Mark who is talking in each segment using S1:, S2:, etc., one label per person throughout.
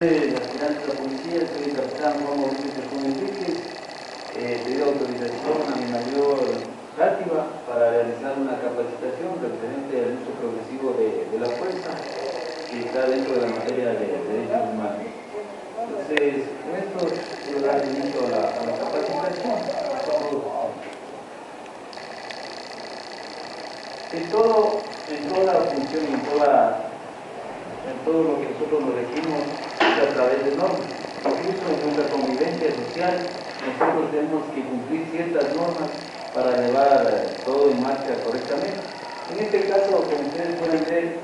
S1: Aspirante de la policía, soy el capitán Juan Mauricio Chacón Enríquez. Pido autorización a mi mayor Játiva para realizar una capacitación referente al uso progresivo de la fuerza que está dentro de la materia de derechos humanos. Entonces, con esto quiero dar inicio a la capacitación. En toda la función y en todo lo que nosotros nos regimos a través de normas. Incluso en nuestra convivencia social, nosotros tenemos que cumplir ciertas normas para llevar todo en marcha correctamente. En este caso, como ustedes pueden ver,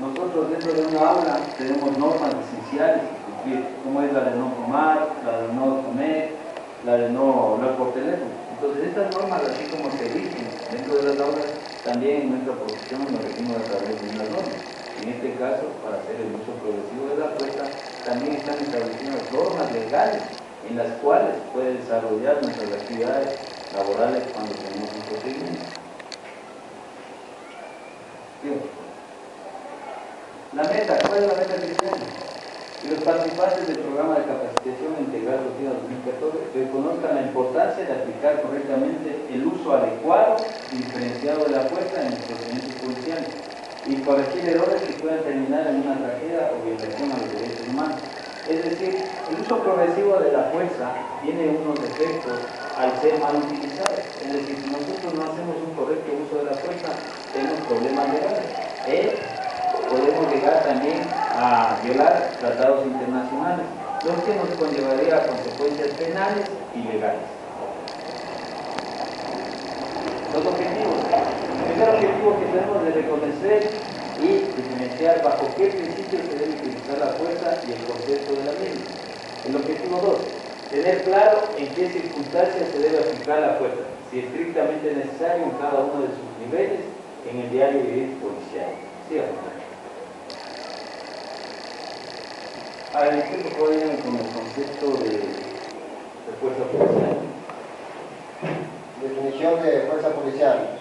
S1: nosotros dentro de una aula tenemos normas esenciales que cumplir, como es la de no fumar, la de no comer, la de no hablar por teléfono. Entonces, estas normas, así como se rigen dentro de las aulas, también en nuestra profesión nos regimos a través de unas normas. En este caso, para hacer el uso progresivo de la fuerza, también están establecidas normas legales en las cuales puede desarrollar nuestras actividades laborales cuando tenemos un procedimiento. La meta, ¿cuál es la meta que tenemos? Que los participantes del programa de capacitación integral 2014 reconozcan la importancia de aplicar correctamente el uso adecuado y diferenciado de la fuerza en los procedimientos policiales y corregir errores que puedan terminar en una tragedia o violación a los derechos humanos. Es decir, el uso progresivo de la fuerza tiene unos efectos al ser mal utilizado. Es decir, si nosotros no hacemos un correcto uso de la fuerza, tenemos problemas legales. Podemos llegar también a violar tratados internacionales, lo que nos conllevaría a consecuencias penales y legales. Los objetivos. El primer objetivo que tenemos de reconocer y diferenciar bajo qué principios se debe utilizar la fuerza y el concepto de la misma. El objetivo 2. Tener claro en qué circunstancias se debe aplicar la fuerza, si estrictamente necesario en cada uno de sus niveles en el diario vivir policial. Sí, a ver, ¿qué por favor viene con el concepto de fuerza policial?
S2: Definición de fuerza policial.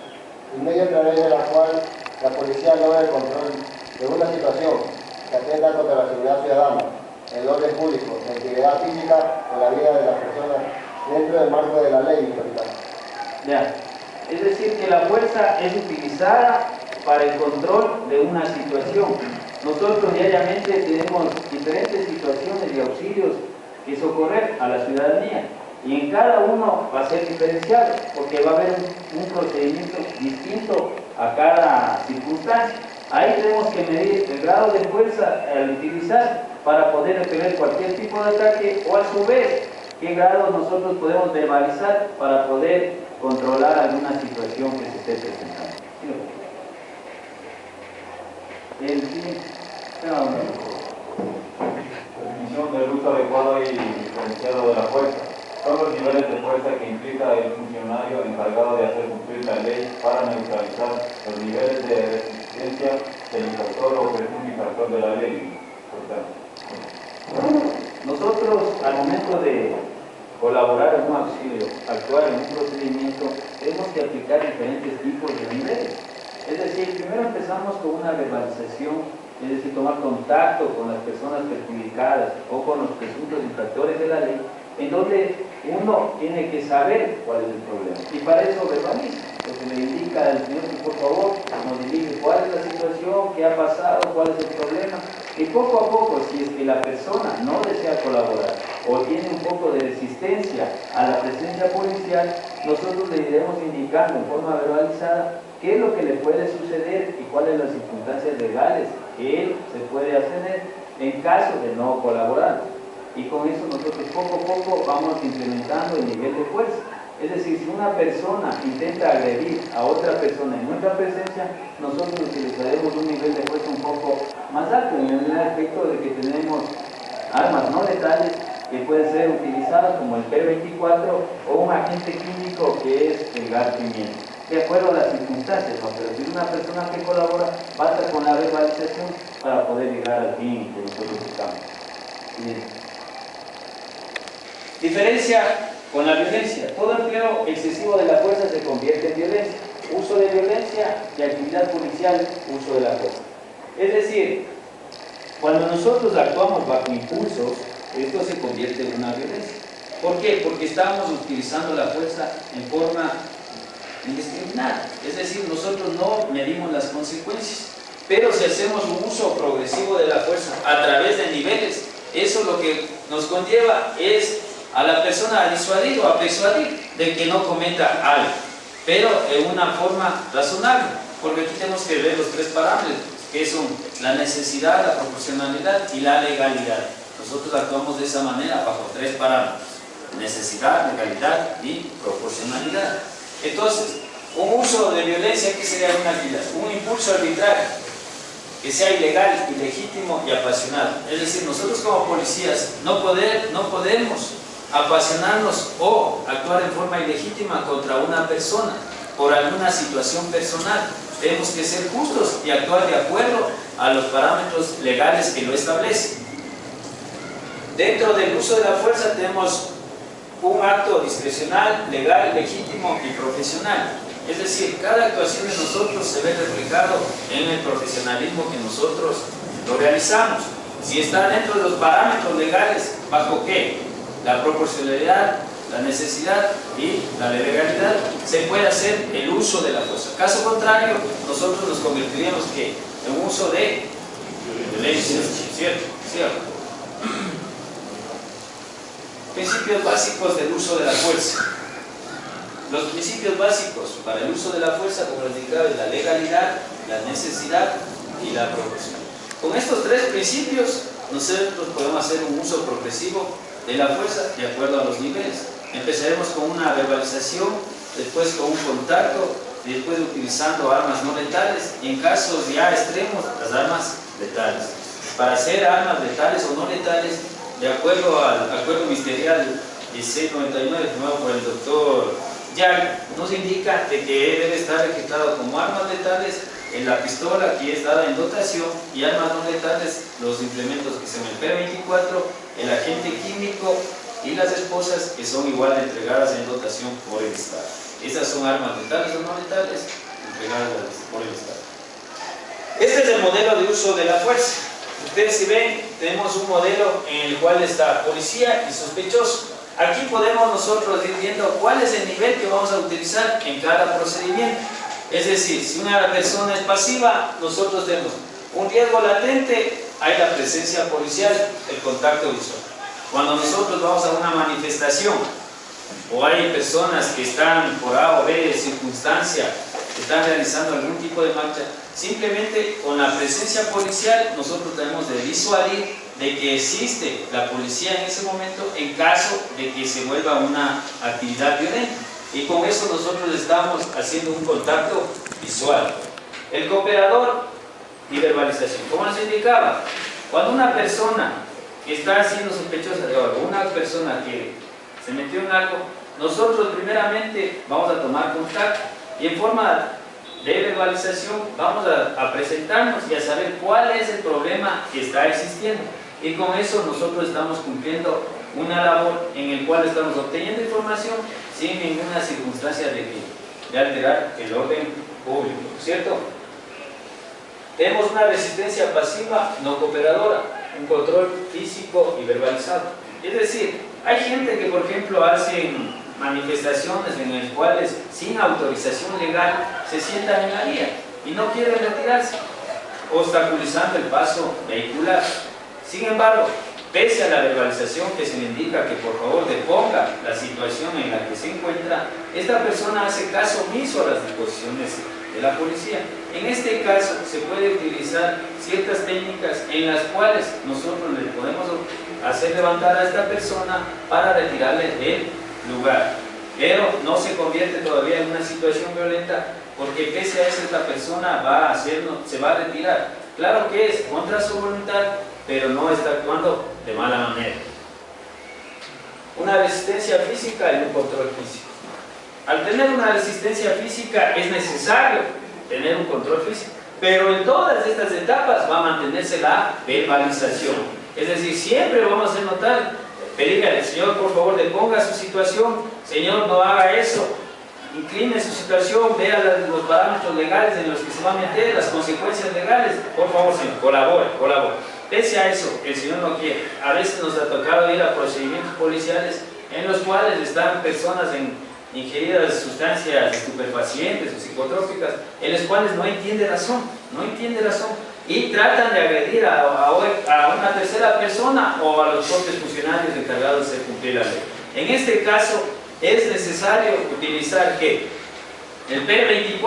S2: El medio a través de la cual la policía logra el control de una situación que atenta contra la seguridad ciudadana, el orden público, la integridad física o la vida de las personas dentro del marco de la ley, capitán.
S1: Ya. Es decir, que la fuerza es utilizada para el control de una situación. Nosotros diariamente tenemos diferentes situaciones y auxilios que socorrer a la ciudadanía. Y en cada uno va a ser diferenciado, porque va a haber un procedimiento distinto a cada circunstancia. Ahí tenemos que medir el grado de fuerza al utilizar para poder repeler cualquier tipo de ataque, o a su vez, qué grado nosotros podemos verbalizar para poder controlar alguna situación que se esté presentando.
S3: Definición del uso adecuado y diferenciado de la fuerza. Son los niveles de fuerza que implica el funcionario encargado de hacer cumplir la ley para neutralizar los niveles de resistencia del infractor o presunto infractor de la ley.
S1: Nosotros, al momento de colaborar en un auxilio, actuar en un procedimiento, tenemos que aplicar diferentes tipos de niveles. Es decir, primero empezamos con una verbalización, es decir, tomar contacto con las personas perjudicadas o con los presuntos infractores de la ley, en donde uno tiene que saber cuál es el problema. Y para eso verbaliza, lo que le indica al señor que por favor nos dirige cuál es la situación, qué ha pasado, cuál es el problema. Y poco a poco, si es que la persona no desea colaborar o tiene un poco de resistencia a la presencia policial, nosotros le iremos indicando en forma verbalizada qué es lo que le puede suceder y cuáles las circunstancias legales que él se puede abstener en caso de no colaborar. Y con eso nosotros poco a poco vamos incrementando el nivel de fuerza. Es decir, si una persona intenta agredir a otra persona en nuestra presencia, nosotros utilizaremos un nivel de fuerza un poco más alto, en el aspecto de que tenemos armas no letales que pueden ser utilizadas como el P24 o un agente químico que es el gas pimienta, de acuerdo a las circunstancias, ¿no? Pero si es una persona que colabora, basta con la verbalización para poder llegar al fin que nosotros buscamos. Bien. Diferencia con la violencia. Todo empleo excesivo de la fuerza se convierte en violencia. Uso de violencia y actividad policial, uso de la fuerza. Es decir, Cuando nosotros actuamos bajo impulsos, esto se convierte en una violencia. ¿Por qué? Porque estamos utilizando la fuerza en forma indiscriminada. Es decir, nosotros no medimos las consecuencias. Pero si hacemos un uso progresivo de la fuerza a través de niveles, eso lo que nos conlleva es a la persona a disuadir o a persuadir de que no cometa algo, pero en una forma razonable, porque aquí tenemos que ver los tres parámetros, que son la necesidad, la proporcionalidad y la legalidad. Nosotros actuamos de esa manera bajo tres parámetros: necesidad, legalidad y proporcionalidad. Entonces, un uso de violencia, ¿qué sería una actividad? Un impulso arbitrario, que sea ilegal, ilegítimo y apasionado. Es decir, nosotros como policías no podemos apasionarnos o actuar en forma ilegítima contra una persona por alguna situación personal. Tenemos que ser justos y actuar de acuerdo a los parámetros legales que lo establecen. Dentro del uso de la fuerza tenemos un acto discrecional, legal, legítimo y profesional. Es decir, cada actuación de nosotros se ve reflejado en el profesionalismo que nosotros lo realizamos. Si está dentro de los parámetros legales, ¿bajo qué? La proporcionalidad, la necesidad y la legalidad, se puede hacer el uso de la fuerza. Caso contrario, nosotros nos convertiríamos en un uso de violencia. ¿Cierto? Principios básicos del uso de la fuerza. Los principios básicos para el uso de la fuerza, como les indicaba, es la legalidad, la necesidad y la proporcionalidad. Con estos tres principios, nosotros podemos hacer un uso progresivo de la fuerza de acuerdo a los niveles. Empezaremos con una verbalización, después con un contacto, después utilizando armas no letales y en casos ya extremos, las armas letales. Para hacer armas letales o no letales, de acuerdo al acuerdo ministerial 1699 firmado por el doctor Jack, nos indica de que debe estar registrado como armas letales en la pistola que es dada en dotación, y armas no letales los implementos que son el P24, el agente químico y las esposas, que son igual entregadas en dotación por el Estado. Esas son armas letales o no letales entregadas por el Estado. Este es el modelo de uso de la fuerza. Ustedes, si ven, tenemos un modelo en el cual está policía y sospechoso. Aquí podemos nosotros ir viendo cuál es el nivel que vamos a utilizar en cada procedimiento. Es decir, si una persona es pasiva, nosotros tenemos un riesgo latente, hay la presencia policial, el contacto visual. Cuando nosotros vamos a una manifestación o hay personas que están por A o B circunstancia, que están realizando algún tipo de marcha, simplemente con la presencia policial nosotros tenemos de disuadir de que existe la policía en ese momento en caso de que se vuelva una actividad violenta. Y con eso nosotros estamos haciendo un contacto visual. El cooperador y verbalización. Como les indicaba, cuando una persona que está siendo sospechosa de algo, una persona que se metió en algo, nosotros primeramente vamos a tomar contacto y en forma de verbalización vamos a presentarnos y a saber cuál es el problema que está existiendo. Y con eso nosotros estamos cumpliendo una labor en la cual estamos obteniendo información sin ninguna circunstancia de alterar el orden público, ¿cierto? Tenemos una resistencia pasiva no cooperadora, un control físico y verbalizado. Es decir, hay gente que, por ejemplo, hacen manifestaciones en las cuales sin autorización legal se sientan en la vía y no quieren retirarse, obstaculizando el paso vehicular. Sin embargo, pese a la verbalización que se le indica que por favor deponga la situación en la que se encuentra, esta persona hace caso omiso a las disposiciones de la policía. En este caso se puede utilizar ciertas técnicas en las cuales nosotros le podemos hacer levantar a esta persona para retirarle del lugar, pero no se convierte todavía en una situación violenta, porque pese a eso esta persona se va a retirar. Claro que es contra su voluntad, pero no está actuando de mala manera. Una resistencia física y un control físico. Al tener una resistencia física es necesario tener un control físico, pero en todas estas etapas va a mantenerse la verbalización. Es decir, siempre vamos a hacer notar, pedirle al Señor, por favor, deponga su situación, Señor, no haga eso, incline su situación, vea los parámetros legales en los que se va a meter, las consecuencias legales, por favor, Señor, colabore. pese a eso, el señor no quiere. A veces nos ha tocado ir a procedimientos policiales en los cuales están personas ingeridas sustancias estupefacientes o psicotrópicas, en las cuales no entiende razón, y tratan de agredir a una tercera persona o a los propios funcionarios encargados de hacer cumplir la ley. En este caso es necesario utilizar ¿qué? El P24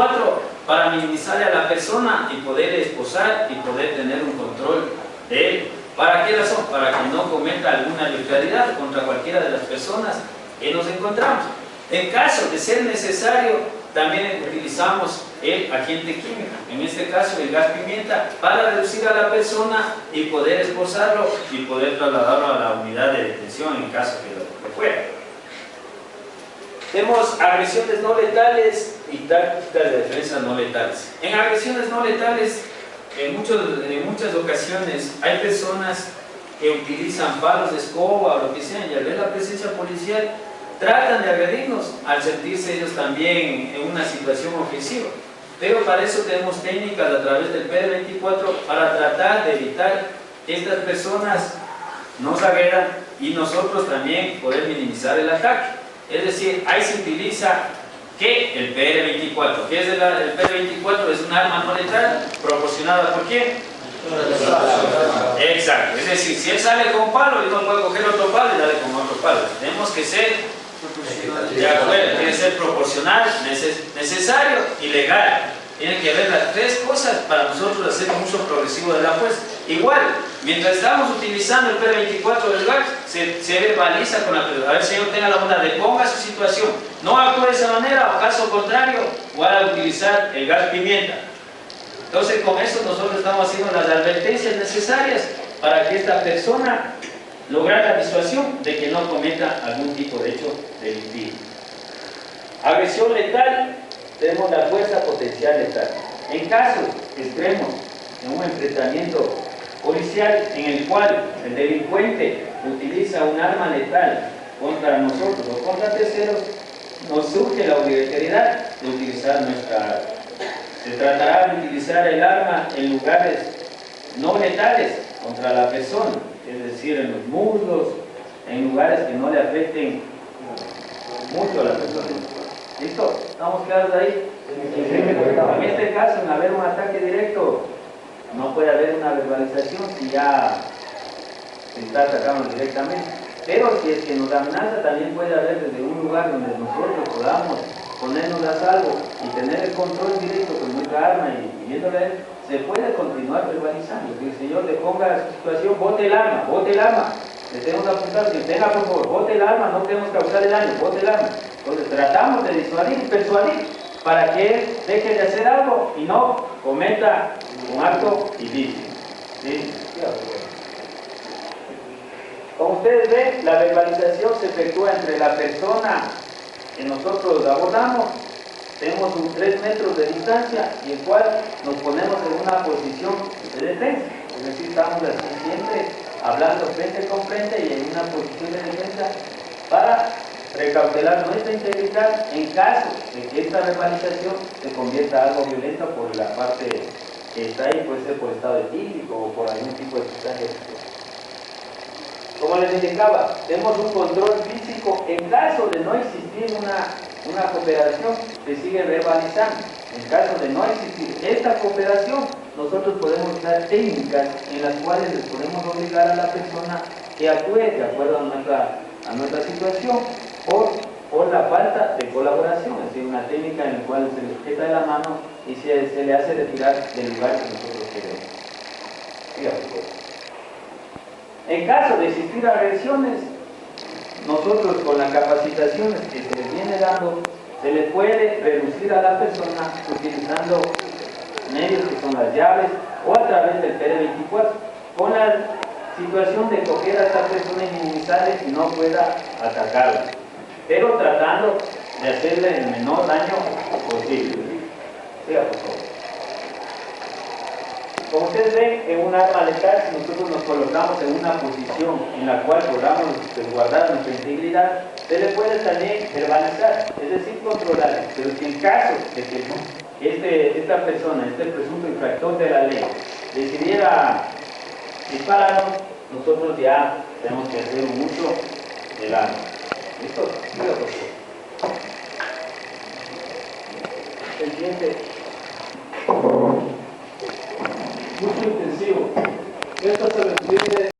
S1: para minimizarle a la persona y poder esposar y poder tener un control de él. ¿Para qué razón? Para que no cometa alguna arbitrariedad contra cualquiera de las personas que nos encontramos. En caso de ser necesario, también utilizamos el agente químico, en este caso el gas pimienta, para reducir a la persona y poder esposarlo y poder trasladarlo a la unidad de detención en caso que lo fuera. Tenemos agresiones no letales y tácticas de defensa no letales. En agresiones no letales, en muchas ocasiones hay personas que utilizan palos de escoba o lo que sea, y al ver la presencia policial tratan de agredirnos al sentirse ellos también en una situación ofensiva. Pero para eso tenemos técnicas a través del P24 para tratar de evitar que estas personas nos agredan y nosotros también poder minimizar el ataque. Es decir, ahí se utiliza ¿qué? El PR24. ¿Qué es el PR24? Es un arma no letal proporcionada ¿por quién? Exacto. Es decir, si él sale con palo, yo no puedo coger otro palo y darle con otro palo. Tenemos que ser de acuerdo, tiene que ser proporcional, necesario y legal. Tienen que haber las tres cosas para nosotros hacer un uso progresivo de la fuerza. Igual, mientras estamos utilizando el P24 del gas, se verbaliza con la persona. A ver, señor, tenga la bondad, deponga su situación. No actúe de esa manera, o caso contrario, va a utilizar el gas pimienta. Entonces, con eso nosotros estamos haciendo las advertencias necesarias para que esta persona logre la disuasión de que no cometa algún tipo de hecho delictivo. Agresión letal. Tenemos la fuerza potencial letal. En casos extremos, en un enfrentamiento policial en el cual el delincuente utiliza un arma letal contra nosotros o contra terceros, nos surge la obligatoriedad de utilizar nuestra arma. Se tratará de utilizar el arma en lugares no letales contra la persona, es decir, en los muslos, en lugares que no le afecten mucho a la persona. ¿Listo? ¿Estamos claros ahí? En este caso, en haber un ataque directo, no puede haber una verbalización si ya se está atacando directamente. Pero si es que nos amenaza, también puede haber desde un lugar donde nosotros podamos ponernos a salvo y tener el control directo con nuestra arma y viéndole a él, se puede continuar verbalizando. Si el señor le ponga su situación, bote el arma, le tenemos que apuntar, si tenga por favor, bote el arma, no queremos causarle daño, bote el arma. Entonces tratamos de disuadir y persuadir para que él deje de hacer algo y no cometa un acto ilícito. ¿Sí? Como ustedes ven, la verbalización se efectúa entre la persona que nosotros abordamos, tenemos 3 metros de distancia y el cual nos ponemos en una posición de defensa, es decir, estamos así siempre hablando frente con frente y en una posición de defensa para precautelar nuestra integridad en caso de que esta verbalización se convierta en algo violento por la parte que está ahí, puede ser por estado etílico o por algún tipo de sustancia. Como les indicaba, tenemos un control físico. En caso de no existir una cooperación, se sigue verbalizando. En caso de no existir esta cooperación, nosotros podemos usar técnicas en las cuales les podemos obligar a la persona que actúe de acuerdo a nuestra situación por la falta de colaboración, es decir, una técnica en la cual se le sujeta de la mano y se le hace retirar del lugar que nosotros queremos. Fíjate. En caso de existir agresiones, nosotros con las capacitaciones que se les viene dando, se les puede reducir a la persona utilizando medios que son las llaves o a través del PR24, con la situación de coger a esta persona y minimizarle y no pueda atacarla, pero tratando de hacerle el menor daño posible. Siga, por favor. Como ustedes ven, en un arma letal, si nosotros nos colocamos en una posición en la cual podamos resguardar nuestra integridad, se le puede también verbalizar, es decir, controlar. Pero si en caso de que esta persona, este presunto infractor de la ley, decidiera dispararon, nosotros ya tenemos que hacer un uso del arma. ¿Listo? Siga, por favor. El siguiente.
S4: Uso intensivo. Esto se refiere